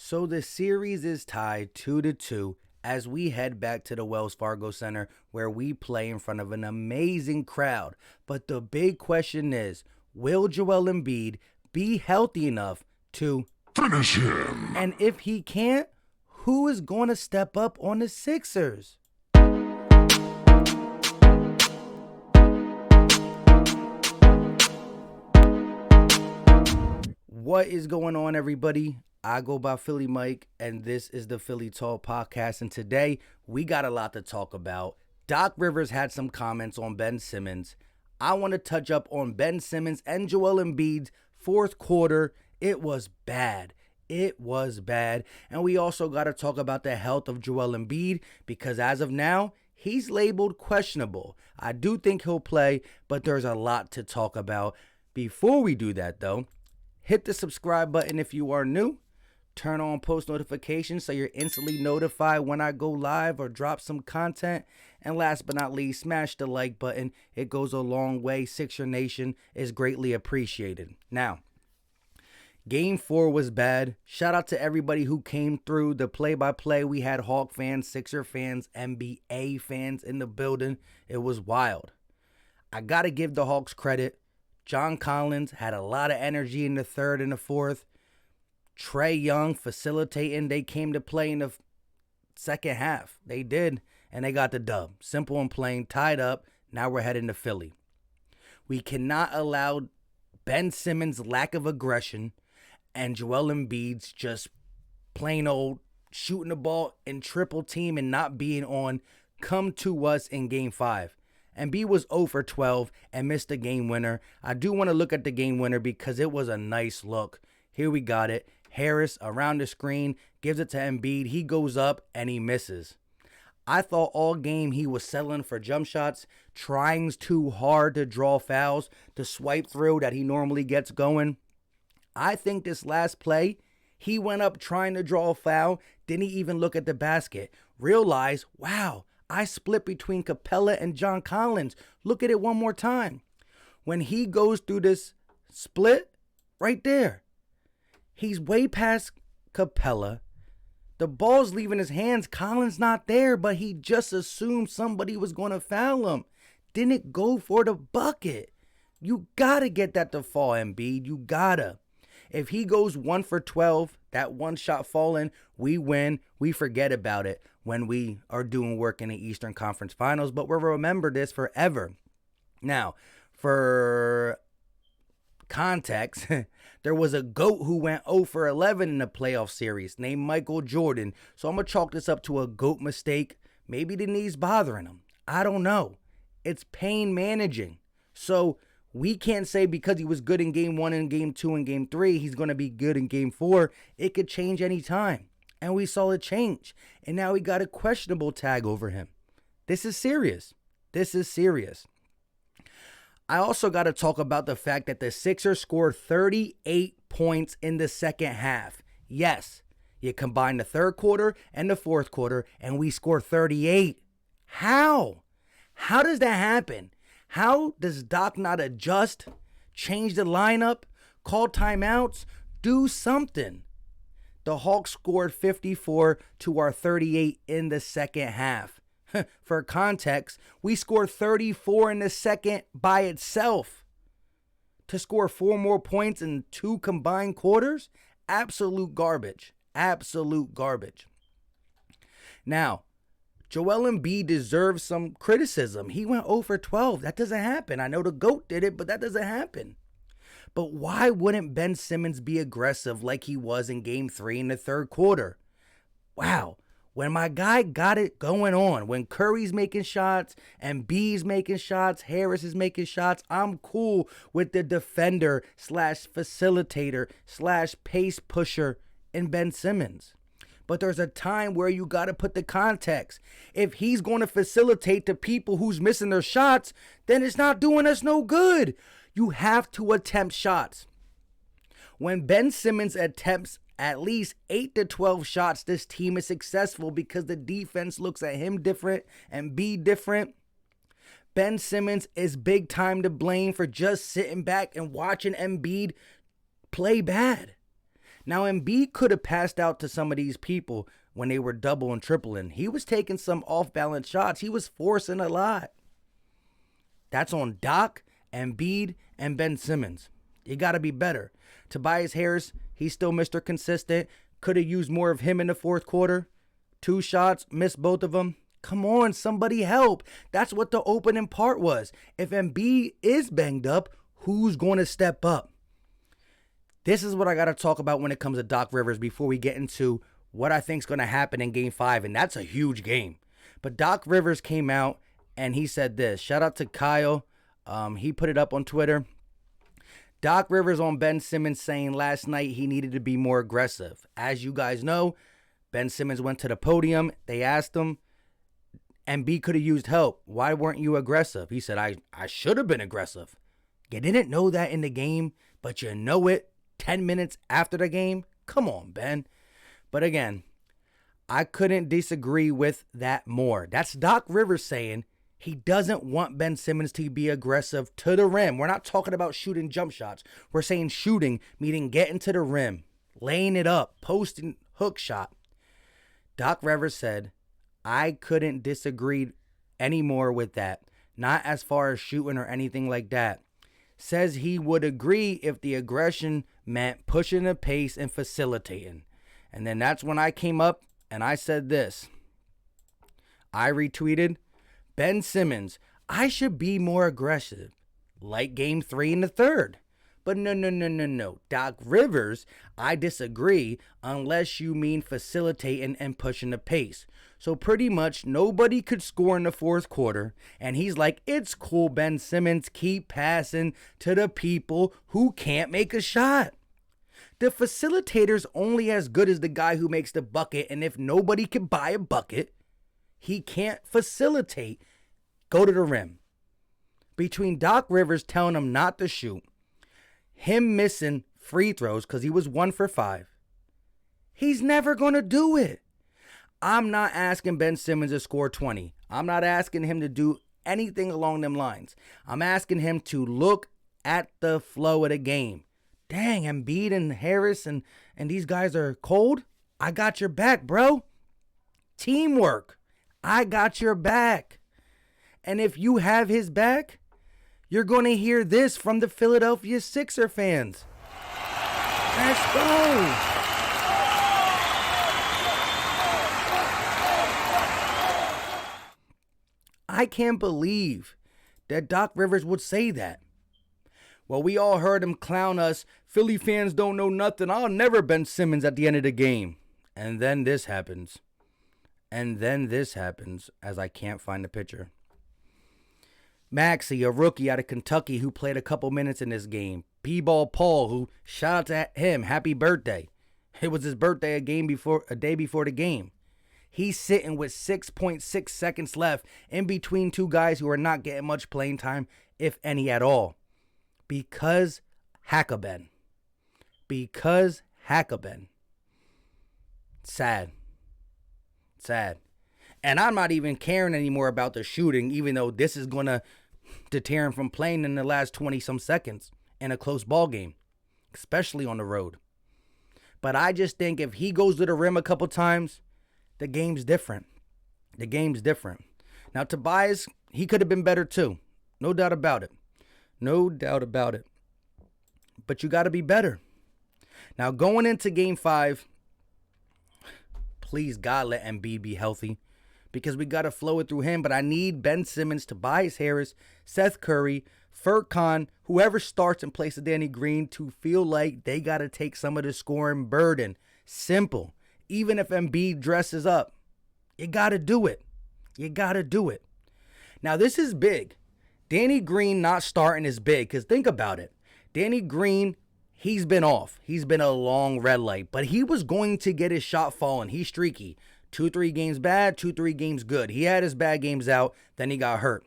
So the series is tied 2-2 as we head back to the Wells Fargo Center where we play in front of an amazing crowd. But the big question is, will Joel Embiid be healthy enough to finish him? And if he can't, who is going to step up on the Sixers? What is going on, everybody? I go by Philly Mike, and this is the Philly Talk Podcast. And today, we got a lot to talk about. Doc Rivers had some comments on Ben Simmons. I want to touch up on Ben Simmons and Joel Embiid's fourth quarter. It was bad. It was bad. And we also got to talk about the health of Joel Embiid because as of now, he's labeled questionable. I do think he'll play, but there's a lot to talk about. Before we do that, though, hit the subscribe button if you are new. Turn on post notifications so you're instantly notified when I go live or drop some content. And last but not least, smash the like button. It goes a long way. Sixer Nation is greatly appreciated. Now, Game 4 was bad. Shout out to everybody who came through the play-by-play. We had Hawk fans, Sixer fans, NBA fans in the building. It was wild. I got to give the Hawks credit. John Collins had a lot of energy in the third and the fourth. Trae Young facilitating. They came to play in the second half. They did, and they got the dub. Simple and plain, tied up. Now we're heading to Philly. We cannot allow Ben Simmons' lack of aggression and Joel Embiid's just plain old shooting the ball in triple team and not being on come to us in Game 5. Embiid was 0 for 12 and missed the game winner. I do want to look at the game winner because it was a nice look. Here we got it. Harris around the screen, gives it to Embiid. He goes up and he misses. I thought all game he was settling for jump shots, trying too hard to draw fouls, to swipe through that he normally gets going. I think this last play, he went up trying to draw a foul, didn't even look at the basket. Realized, wow, I split between Capella and John Collins. Look at it one more time. When he goes through this split, right there, he's way past Capella. The ball's leaving his hands. Collins not there, but he just assumed somebody was going to foul him. Didn't go for the bucket. You got to get that to fall, Embiid. You got to. If he goes 1 for 12, that one shot falling, we win. We forget about it when we are doing work in the Eastern Conference Finals, but we'll remember this forever. Now, for context, there was a GOAT who went 0 for 11 in the playoff series named Michael Jordan. So I'm going to chalk this up to a GOAT mistake. Maybe the knee's bothering him. I don't know. It's pain managing. So we can't say because he was good in Game 1 and Game 2 and Game 3, he's going to be good in Game 4. It could change any time. And we saw it change. And now we got a questionable tag over him. This is serious. This is serious. I also got to talk about the fact that the Sixers scored 38 points in the second half. Yes, you combine the third quarter and the fourth quarter, and we score 38. How? How does that happen? How does Doc not adjust, change the lineup, call timeouts, do something? The Hawks scored 54 to our 38 in the second half. For context, we scored 34 in the second by itself. To score 4 more points in 2 combined quarters? Absolute garbage. Absolute garbage. Now, Joel Embiid deserves some criticism. He went 0 for 12. That doesn't happen. I know the GOAT did it, but that doesn't happen. But why wouldn't Ben Simmons be aggressive like he was in Game 3 in the third quarter? Wow. When my guy got it going on, when Curry's making shots, Embiid's making shots, Harris is making shots, I'm cool with the defender / facilitator / pace pusher in Ben Simmons. But there's a time where you got to put the context. If he's going to facilitate the people who's missing their shots, then it's not doing us no good. You have to attempt shots. When Ben Simmons attempts at least 8 to 12 shots, this team is successful because the defense looks at him different and be different. Ben Simmons is big time to blame for just sitting back and watching Embiid play bad. Now, Embiid could have passed out to some of these people when they were double and tripling. He was taking some off-balance shots. He was forcing a lot. That's on Doc, Embiid, and Ben Simmons. You got to be better. Tobias Harris, he's still Mr. Consistent. Could have used more of him in the fourth quarter. 2 shots, missed both of them. Come on, somebody help. That's what the opening part was. If Embiid is banged up, who's going to step up? This is what I got to talk about when it comes to Doc Rivers before we get into what I think is going to happen in Game 5, and that's a huge game. But Doc Rivers came out, and he said this. Shout out to Kyle. He put it up on Twitter. Doc Rivers on Ben Simmons saying last night he needed to be more aggressive. As you guys know, Ben Simmons went to the podium. They asked him, Embiid could have used help. Why weren't you aggressive? He said, I should have been aggressive. You didn't know that in the game, but you know it 10 minutes after the game? Come on, Ben. But again, I couldn't disagree with that more. That's Doc Rivers saying he doesn't want Ben Simmons to be aggressive to the rim. We're not talking about shooting jump shots. We're saying shooting, meaning getting to the rim, laying it up, posting hook shot. Doc Rivers said, I couldn't disagree anymore with that. Not as far as shooting or anything like that. Says he would agree if the aggression meant pushing the pace and facilitating. And then that's when I came up and I said this. I retweeted, Ben Simmons, I should be more aggressive, like Game 3 in the third. But no. Doc Rivers, I disagree unless you mean facilitating and pushing the pace. So pretty much nobody could score in the fourth quarter. And he's like, it's cool, Ben Simmons, keep passing to the people who can't make a shot. The facilitator's only as good as the guy who makes the bucket. And if nobody can buy a bucket, he can't facilitate. Go to the rim. Between Doc Rivers telling him not to shoot, him missing free throws because he was 1 for 5, he's never going to do it. I'm not asking Ben Simmons to score 20. I'm not asking him to do anything along them lines. I'm asking him to look at the flow of the game. Dang, Embiid and Harris and these guys are cold. I got your back, bro. Teamwork. I got your back. And if you have his back, you're going to hear this from the Philadelphia Sixer fans. Let's go. I can't believe that Doc Rivers would say that. Well, we all heard him clown us. Philly fans don't know nothing. I'll never Ben Simmons at the end of the game. And then this happens. As I can't find the picture. Maxey, a rookie out of Kentucky who played a couple minutes in this game. P-Ball Paul, who, shout out to him, happy birthday. It was his birthday a day before the game. He's sitting with 6.6 seconds left in between two guys who are not getting much playing time, if any at all. Because Hackabin. Sad. And I'm not even caring anymore about the shooting, even though this is going to deter him from playing in the last 20-some seconds in a close ball game, especially on the road. But I just think if he goes to the rim a couple times, the game's different. Now, Tobias, he could have been better too. No doubt about it. But you got to be better. Now, going into Game 5, please, God, let Embiid be healthy because we got to flow it through him. But I need Ben Simmons, Tobias Harris, Seth Curry, Furkan, whoever starts in place of Danny Green to feel like they got to take some of the scoring burden. Simple. Even if Embiid dresses up, you got to do it. Now, this is big. Danny Green not starting is big because think about it. Danny Green, he's been off. He's been a long red light, but he was going to get his shot falling. He's streaky. 2-3 games bad, 2-3 games good. He had his bad games out, then he got hurt.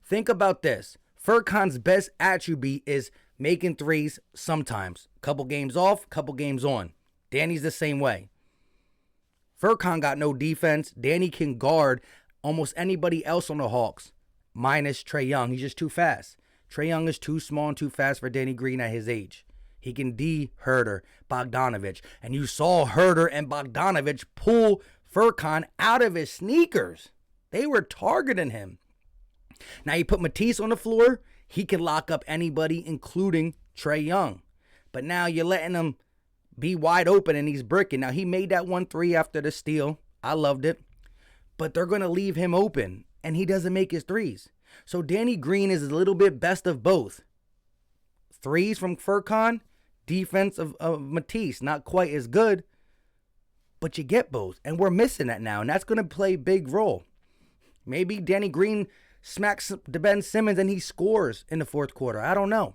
Think about this. Furkan's best attribute is making threes sometimes. Couple games off, couple games on. Danny's the same way. Furkan got no defense. Danny can guard almost anybody else on the Hawks, minus Trae Young. He's just too fast. Trae Young is too small and too fast for Danny Green at his age. He can de-Herter Bogdanovich. And you saw Herter and Bogdanovich pull Furkan out of his sneakers. They were targeting him. Now you put Matisse on the floor, he can lock up anybody, including Trae Young. But now you're letting him be wide open and he's bricking. Now he made that 1-3 after the steal. I loved it. But they're going to leave him open and he doesn't make his threes. So Danny Green is a little bit best of both. Threes from Furkan, defense of Matisse. Not quite as good, but you get both. And we're missing that now. And that's going to play a big role. Maybe Danny Green smacks the Ben Simmons and he scores in the fourth quarter. I don't know.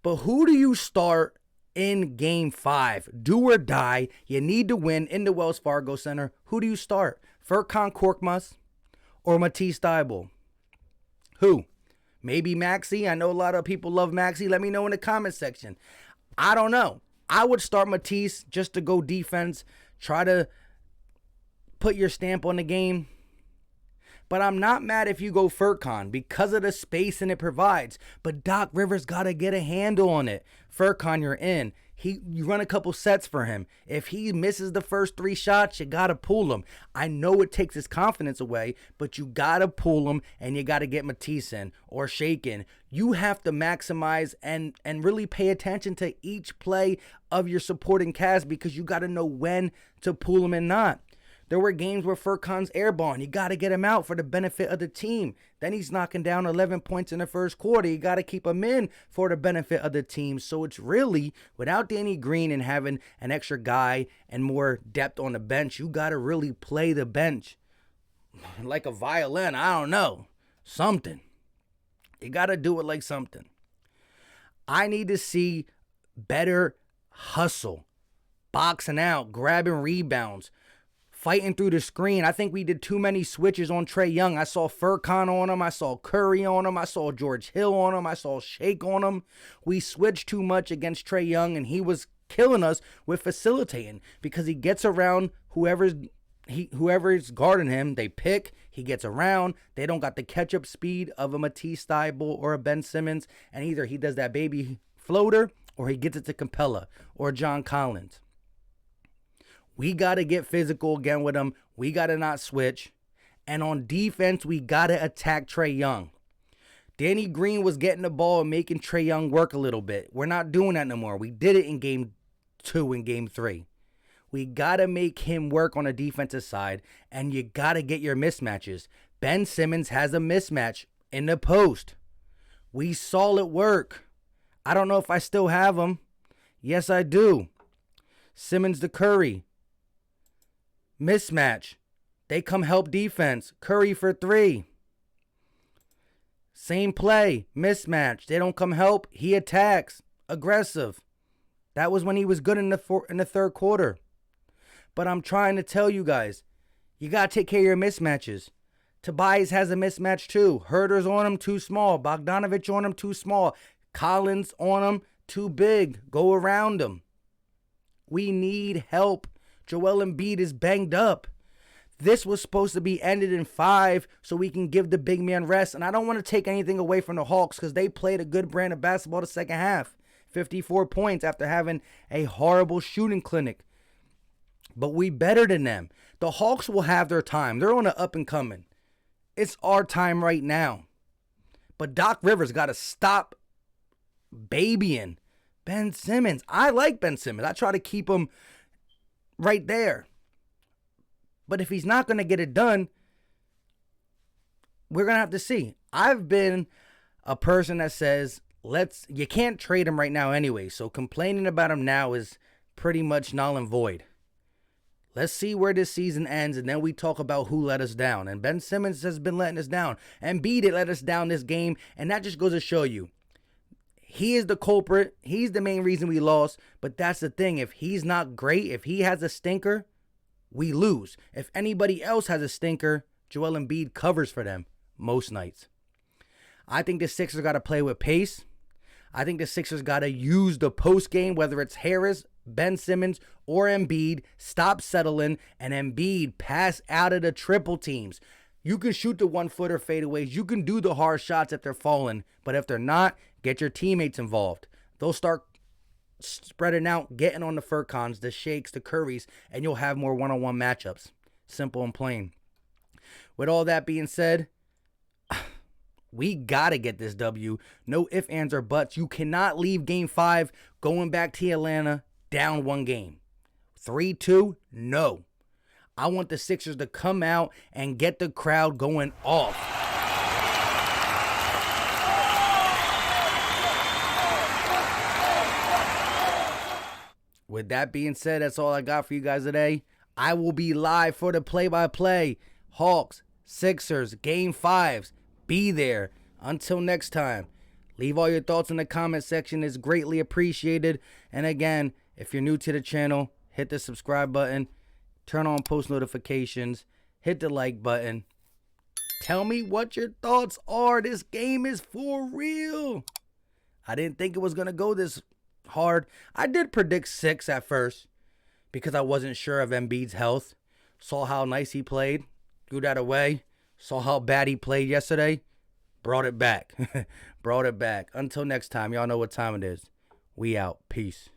But who do you start in Game 5? Do or die. You need to win in the Wells Fargo Center. Who do you start? Furkan Korkmaz or Matisse Thybulle? Who? Maybe Maxey. I know a lot of people love Maxey. Let me know in the comment section. I don't know. I would start Matisse just to go defense. Try to put your stamp on the game. But I'm not mad if you go Furkan because of the spacing it provides. But Doc Rivers got to get a handle on it. Furkan, you're in. You run a couple sets for him. If he misses the first 3 shots, you got to pull him. I know it takes his confidence away, but you got to pull him and you got to get Matisse in or shaken. You have to maximize and really pay attention to each play of your supporting cast because you got to know when to pull him and not. There were games where Furkan's airborne. You got to get him out for the benefit of the team. Then he's knocking down 11 points in the first quarter. You got to keep him in for the benefit of the team. So it's really, without Danny Green and having an extra guy and more depth on the bench, you got to really play the bench like a violin. I don't know. Something. You got to do it like something. I need to see better hustle, boxing out, grabbing rebounds, fighting through the screen. I think we did too many switches on Trae Young. I saw Furkan on him. I saw Curry on him. I saw George Hill on him. I saw Shake on him. We switched too much against Trae Young, and he was killing us with facilitating because he gets around whoever's guarding him. They pick. He gets around. They don't got the catch-up speed of a Matisse Thybulle or a Ben Simmons, and either he does that baby floater or he gets it to Capella or John Collins. We got to get physical again with him. We got to not switch. And on defense, we got to attack Trae Young. Danny Green was getting the ball and making Trae Young work a little bit. We're not doing that no more. We did it in Game 2 and Game 3. We got to make him work on the defensive side, and you got to get your mismatches. Ben Simmons has a mismatch in the post. We saw it work. I don't know if I still have him. Yes, I do. Simmons to Curry. Mismatch. They come help defense. Curry for 3. Same play. Mismatch. They don't come help. He attacks. Aggressive. That was when he was good in the third quarter. But I'm trying to tell you guys, you got to take care of your mismatches. Tobias has a mismatch too. Herter's on him, too small. Bogdanovich on him, too small. Collins on him, too big. Go around him. We need help. Joel Embiid is banged up. This was supposed to be ended in 5 so we can give the big man rest. And I don't want to take anything away from the Hawks because they played a good brand of basketball the second half. 54 points after having a horrible shooting clinic. But we better than them. The Hawks will have their time. They're on the up and coming. It's our time right now. But Doc Rivers got to stop babying Ben Simmons. I like Ben Simmons. I try to keep him right there. But if he's not going to get it done, we're going to have to see. I've been a person that says, you can't trade him right now anyway. So complaining about him now is pretty much null and void. Let's see where this season ends, and then we talk about who let us down. And Ben Simmons has been letting us down. Embiid let us down this game, and that just goes to show you. He is the culprit. He's the main reason we lost. But that's the thing. If he's not great, if he has a stinker, we lose. If anybody else has a stinker, Joel Embiid covers for them most nights. I think the Sixers got to play with pace. I think the Sixers got to use the post game, whether it's Harris, Ben Simmons, or Embiid. Stop settling, and Embiid pass out of the triple teams. You can shoot the 1-footer fadeaways. You can do the hard shots if they're falling. But if they're not, get your teammates involved. They'll start spreading out, getting on the Furcons, the Shakes, the Currys, and you'll have more one-on-one matchups. Simple and plain. With all that being said, we got to get this W. No ifs, ands, or buts. You cannot leave Game 5 going back to Atlanta down one game. 3-2, no. I want the Sixers to come out and get the crowd going off. With that being said, that's all I got for you guys today. I will be live for the play-by-play. Hawks, Sixers, Game 5s. Be there. Until next time, leave all your thoughts in the comment section. It's greatly appreciated. And again, if you're new to the channel, hit the subscribe button. Turn on post notifications. Hit the like button. Tell me what your thoughts are. This game is for real. I didn't think it was going to go this hard. I did predict 6 at first because I wasn't sure of Embiid's health. Saw how nice he played. Threw that away. Saw how bad he played yesterday. Brought it back. Brought it back. Until next time, y'all know what time it is. We out. Peace.